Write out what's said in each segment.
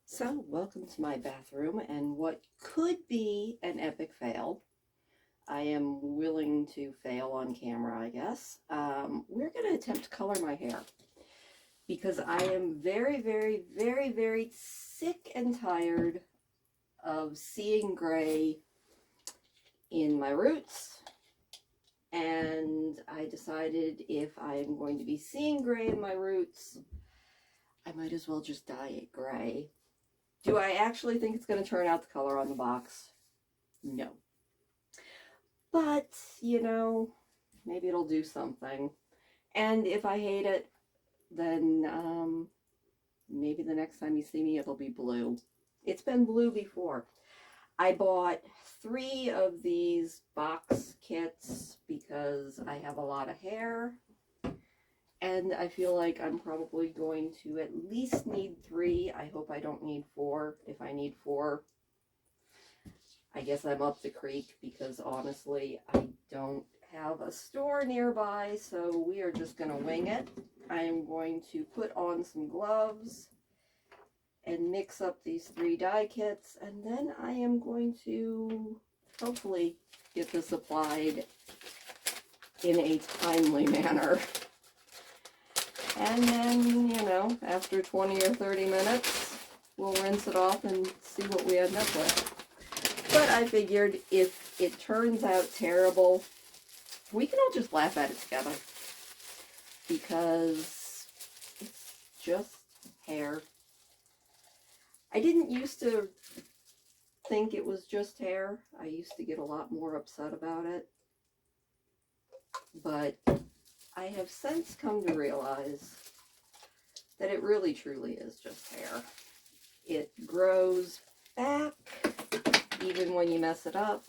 So, welcome to my bathroom and what could be an epic fail. I am willing to fail on camera, I guess. We're going to attempt to color my hair because I am very, very, very, very sick and tired of seeing gray in my roots. And I decided if I am going to be seeing gray in my roots, I might as well just dye it gray. Do I actually think it's going to turn out the color on the box? No. But, maybe it'll do something. And if I hate it, then maybe the next time you see me, it'll be blue. It's been blue before. I bought 3 of these box kits because I have a lot of hair. And I feel like I'm probably going to at least need 3. I hope I don't need 4. If I need 4, I guess I'm up the creek because honestly, I don't have a store nearby, so we are just going to wing it. I am going to put on some gloves and mix up these 3 dye kits, and then I am going to hopefully get this applied in a timely manner. And then, after 20 or 30 minutes, we'll rinse it off and see what we end up with. But I figured if it turns out terrible, we can all just laugh at it together. Because it's just hair. I didn't used to think it was just hair. I used to get a lot more upset about it. But I have since come to realize that it really truly is just hair. It grows back even when you mess it up.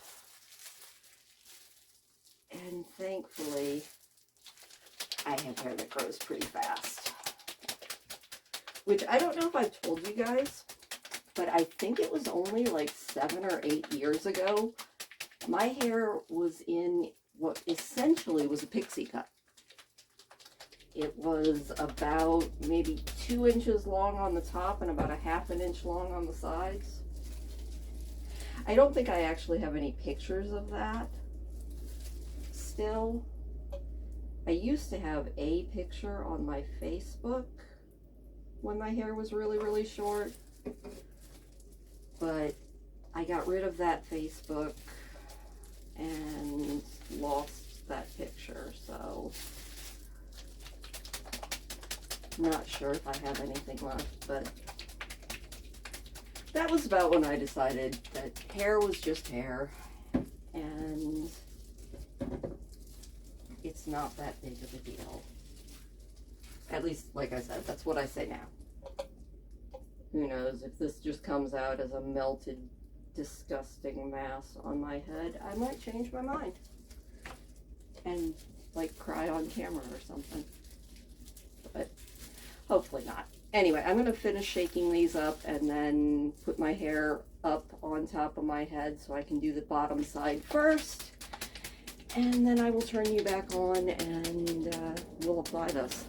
And thankfully, I have hair that grows pretty fast. Which I don't know if I've told you guys, but I think it was only like 7 or 8 years ago. My hair was in what essentially was a pixie cut. It was about maybe 2 inches long on the top and about a ½ an inch long on the sides. I don't think I actually have any pictures of that still. I used to have a picture on my Facebook when my hair was really, really short, but I got rid of that Facebook and lost that picture, so not sure if I have anything left, but that was about when I decided that hair was just hair, and it's not that big of a deal. At least, like I said, that's what I say now. Who knows, if this just comes out as a melted, disgusting mass on my head, I might change my mind. And, like, cry on camera or something. But hopefully not. Anyway, I'm going to finish shaking these up and then put my hair up on top of my head so I can do the bottom side first. And then I will turn you back on and we'll apply this.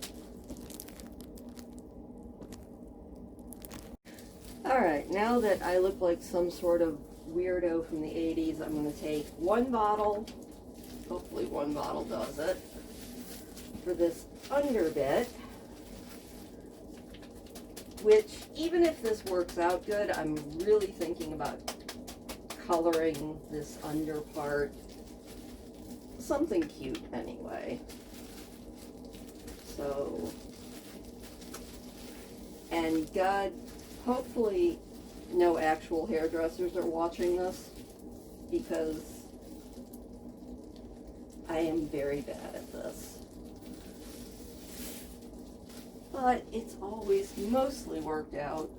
Alright, now that I look like some sort of weirdo from the 80s, I'm going to take 1 bottle, hopefully 1 bottle does it, for this underbit. Which, even if this works out good, I'm really thinking about coloring this under part something cute anyway. So, and God, hopefully no actual hairdressers are watching this, because I am very bad at this. But it's always mostly worked out.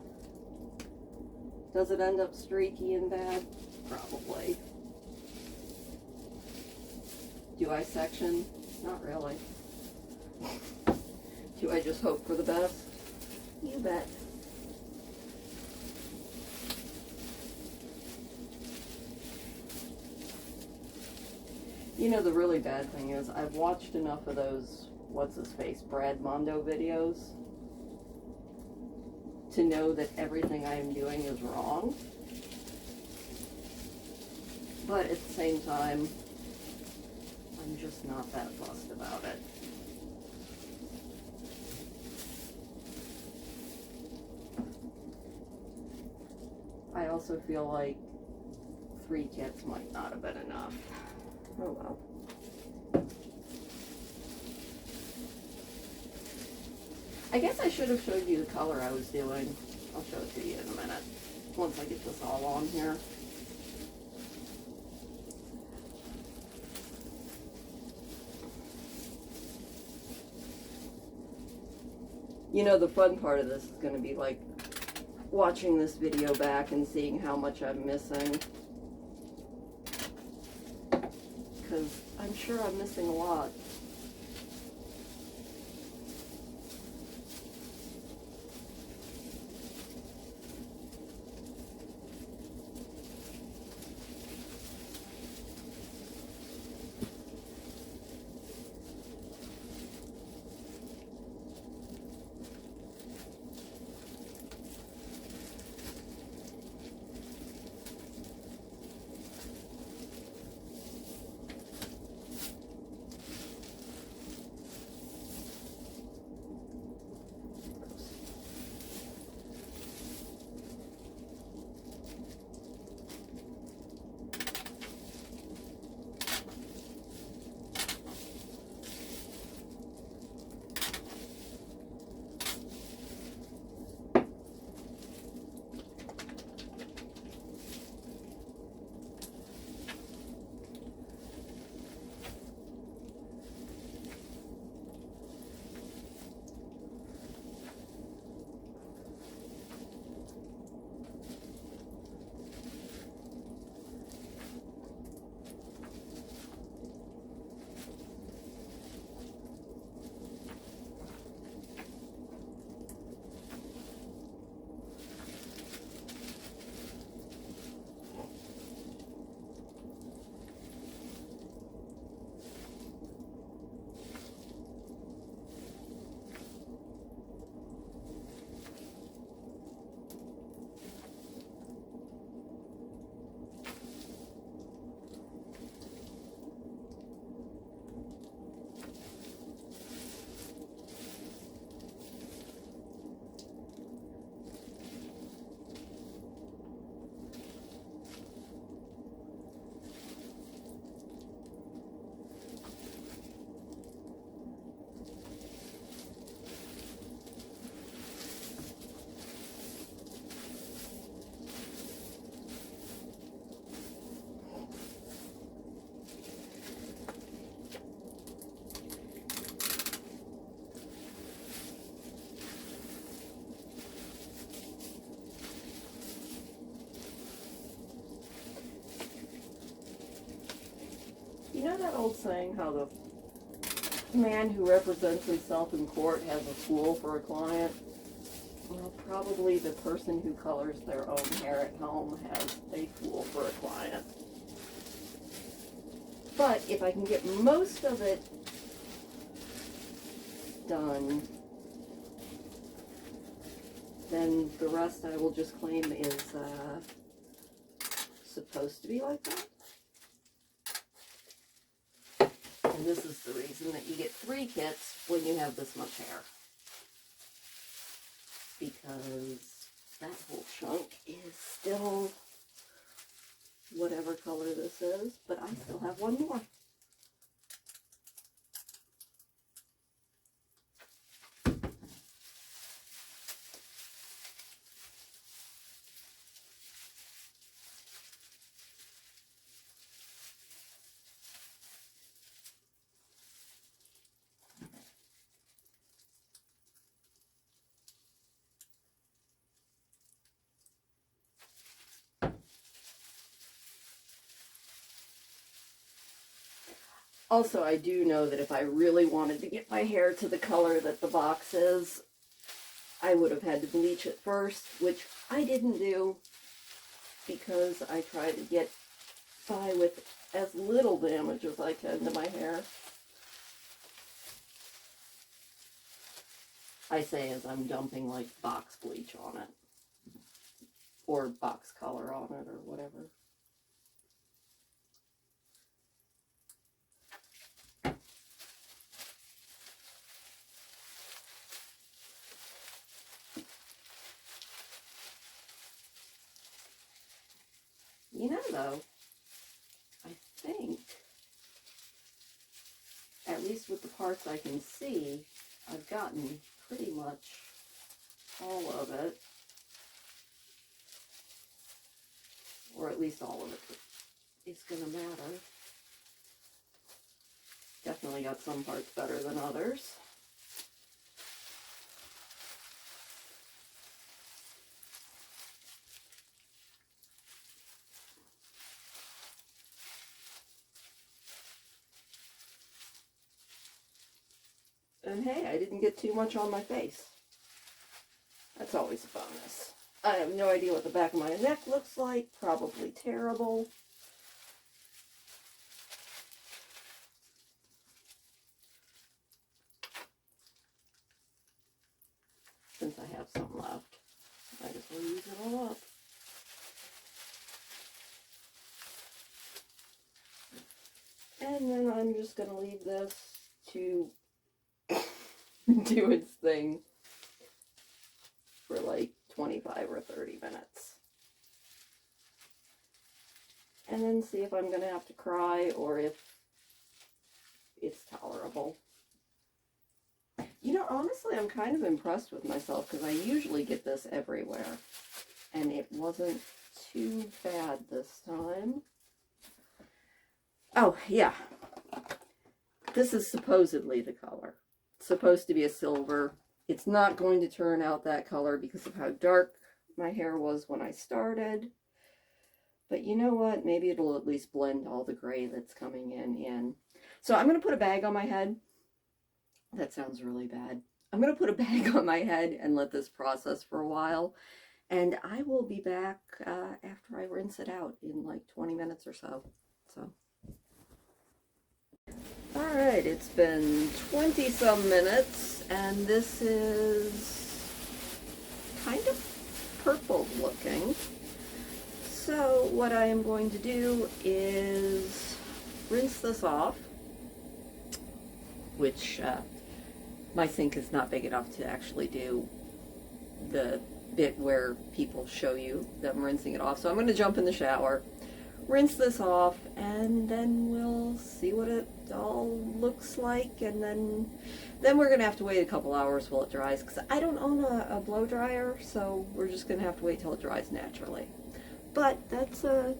Does it end up streaky and bad? Probably. Do I section? Not really. Do I just hope for the best? You bet. You know, the really bad thing is I've watched enough of those what's-his-face, Brad Mondo videos. to know that everything I am doing is wrong. But at the same time, I'm just not that fussed about it. I also feel like 3 kits might not have been enough. Oh well. I guess I should have showed you the color I was doing. I'll show it to you in a minute, once I get this all on here. You know, the fun part of this is going to be like watching this video back and seeing how much I'm missing. Because I'm sure I'm missing a lot. You know that old saying, how the man who represents himself in court has a fool for a client? Well, probably the person who colors their own hair at home has a fool for a client. But if I can get most of it done, then the rest I will just claim is supposed to be like that. And this is the reason that you get 3 kits when you have this much hair. Because that whole chunk is still whatever color this is, but I still have 1 more. Also, I do know that if I really wanted to get my hair to the color that the box is, I would have had to bleach it first, which I didn't do because I tried to get by with as little damage as I can to my hair. I say as I'm dumping like box bleach on it. Or box color on it or whatever. You know, though, I think, at least with the parts I can see, I've gotten pretty much all of it. Or at least all of it is going to matter. Definitely got some parts better than others. And hey, I didn't get too much on my face. That's always a bonus. I have no idea what the back of my neck looks like. Probably terrible. Since I have some left, might as well use it all up. And then I'm just going to leave this to do its thing for like 25 or 30 minutes. And then see if I'm going to have to cry or if it's tolerable. You know, honestly, I'm kind of impressed with myself because I usually get this everywhere. And it wasn't too bad this time. Oh, yeah. This is supposedly the color. It's supposed to be a silver. It's not going to turn out that color because of how dark my hair was when I started. But you know what? Maybe it'll at least blend all the gray that's coming in. So I'm going to put a bag on my head. That sounds really bad. I'm going to put a bag on my head and let this process for a while. And I will be back after I rinse it out in like 20 minutes or so. Alright, it's been 20-some minutes, and this is kind of purple looking. So what I am going to do is rinse this off, which my sink is not big enough to actually do the bit where people show you them rinsing it off. So I'm going to jump in the shower, rinse this off, and then we'll see what it all looks like, and then we're going to have to wait a couple hours while it dries, because I don't own a blow dryer, so we're just going to have to wait till it dries naturally. But that's a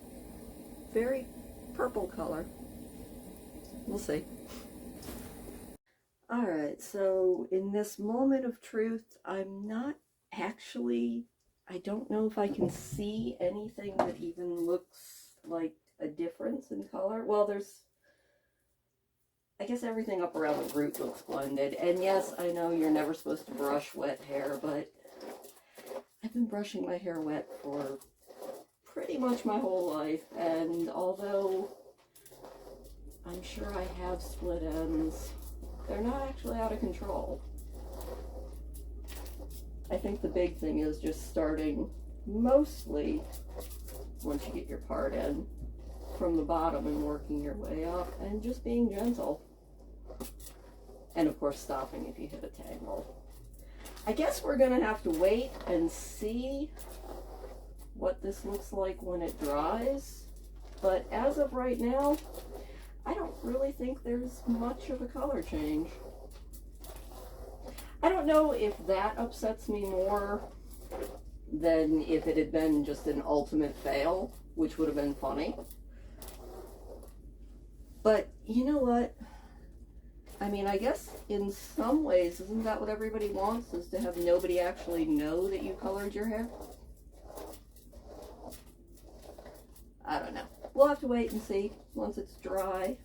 very purple color. We'll see. Alright, so in this moment of truth, I'm not actually, I don't know if I can see anything that even looks like a difference in color. Well, there's, I guess everything up around the root looks blended. And yes, I know you're never supposed to brush wet hair, but I've been brushing my hair wet for pretty much my whole life. And although I'm sure I have split ends, they're not actually out of control. I think the big thing is just starting mostly, once you get your part in, from the bottom and working your way up and just being gentle. And of course stopping if you hit a tangle. I guess we're gonna have to wait and see what this looks like when it dries. But as of right now, I don't really think there's much of a color change. I don't know if that upsets me more than if it had been just an ultimate fail, which would have been funny. But you know what? I mean, I guess in some ways, isn't that what everybody wants, is to have nobody actually know that you colored your hair? I don't know. We'll have to wait and see once it's dry.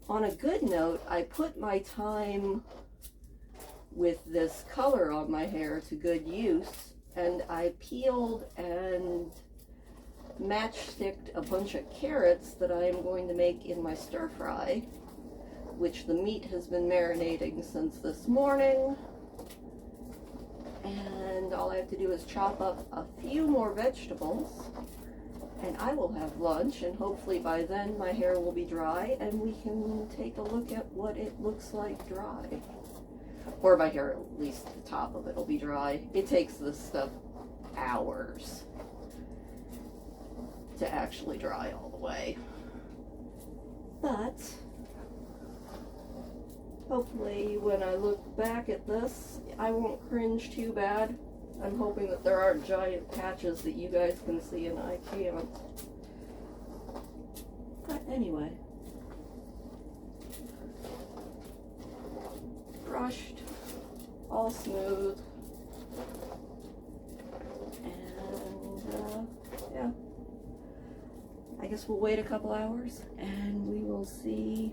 On a good note, I put my time with this color on my hair to good use, and I peeled and matchsticked a bunch of carrots that I am going to make in my stir fry, which the meat has been marinating since this morning. have to do is chop up a few more vegetables, and I will have lunch, and hopefully by then my hair will be dry and we can take a look at what it looks like dry. Or my hair, at least the top of it will be dry. It takes this stuff hours to actually dry all the way. But hopefully when I look back at this, I won't cringe too bad. I'm hoping that there aren't giant patches that you guys can see and I can't. But anyway, brushed, all smooth, and yeah. I guess we'll wait a couple hours and we will see.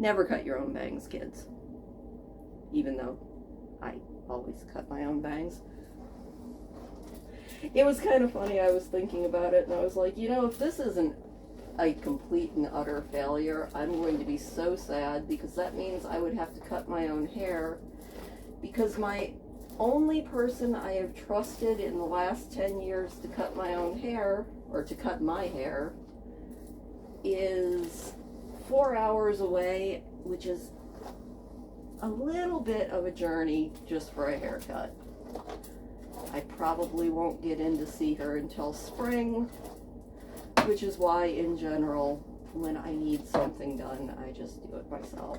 Never cut your own bangs, kids. Even though I always cut my own bangs. It was kind of funny, I was thinking about it and I was like, you know, if this isn't a complete and utter failure, I'm going to be so sad, because that means I would have to cut my own hair, because my only person I have trusted in the last 10 years to cut my own hair, or to cut my hair, is 4 hours away, which is a little bit of a journey just for a haircut. I probably won't get in to see her until spring, which is why in general, when I need something done, I just do it myself.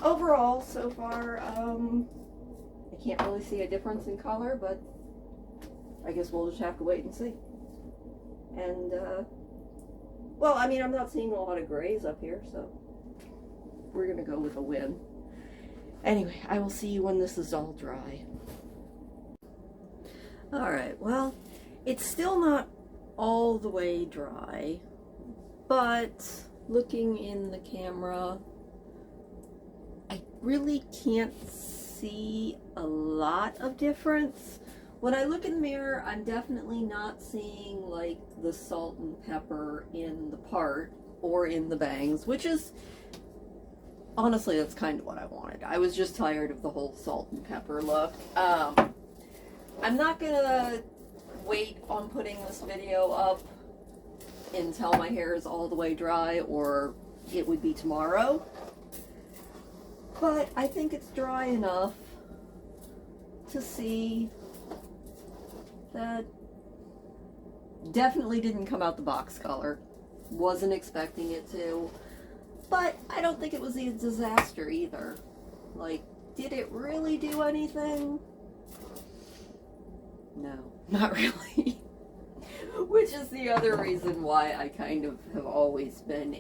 Overall, so far, I can't really see a difference in color, but I guess we'll just have to wait and see. And, well, I mean, I'm not seeing a lot of grays up here, so we're gonna go with a win. Anyway, I will see you when this is all dry. Alright, well, it's still not all the way dry, but looking in the camera, I really can't see a lot of difference. When I look in the mirror, I'm definitely not seeing like the salt and pepper in the part or in the bangs, which is, honestly, that's kind of what I wanted. I was just tired of the whole salt and pepper look. I'm not gonna wait on putting this video up until my hair is all the way dry, or it would be tomorrow. But I think it's dry enough to see that definitely didn't come out the box color. Wasn't expecting it to. But I don't think it was a disaster either. Like, did it really do anything? No, not really. Which is the other reason why I kind of have always been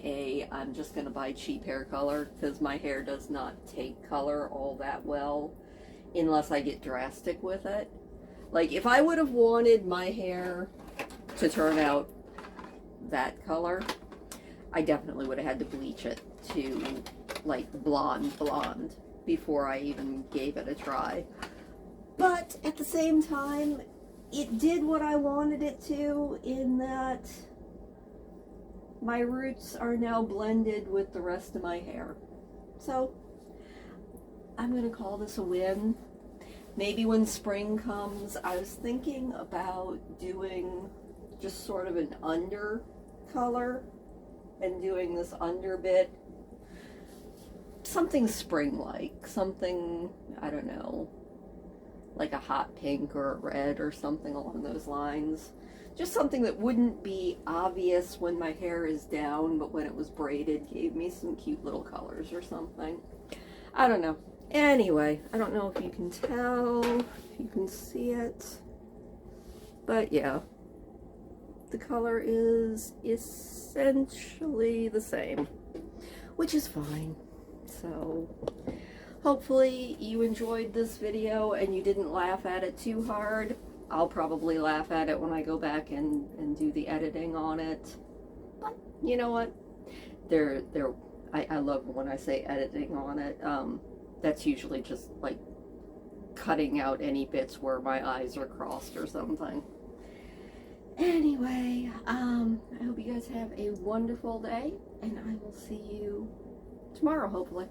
I'm just going to buy cheap hair color, because my hair does not take color all that well unless I get drastic with it. Like, if I would have wanted my hair to turn out that color, I definitely would have had to bleach it to like blonde before I even gave it a try. But at the same time, it did what I wanted it to, in that my roots are now blended with the rest of my hair. So I'm going to call this a win. Maybe when spring comes, I was thinking about doing just sort of an under color and doing this under bit. Something spring-like, something, I don't know, like a hot pink or a red or something along those lines. Just something that wouldn't be obvious when my hair is down, but when it was braided gave me some cute little colors or something. I don't know. Anyway, I don't know if you can tell, if you can see it, but yeah, the color is essentially the same, which is fine. So hopefully you enjoyed this video and you didn't laugh at it too hard. I'll probably laugh at it when I go back and do the editing on it. But you know what? I love when I say editing on it. That's usually just like cutting out any bits where my eyes are crossed or something. Anyway, I hope you guys have a wonderful day, and I will see you tomorrow, hopefully.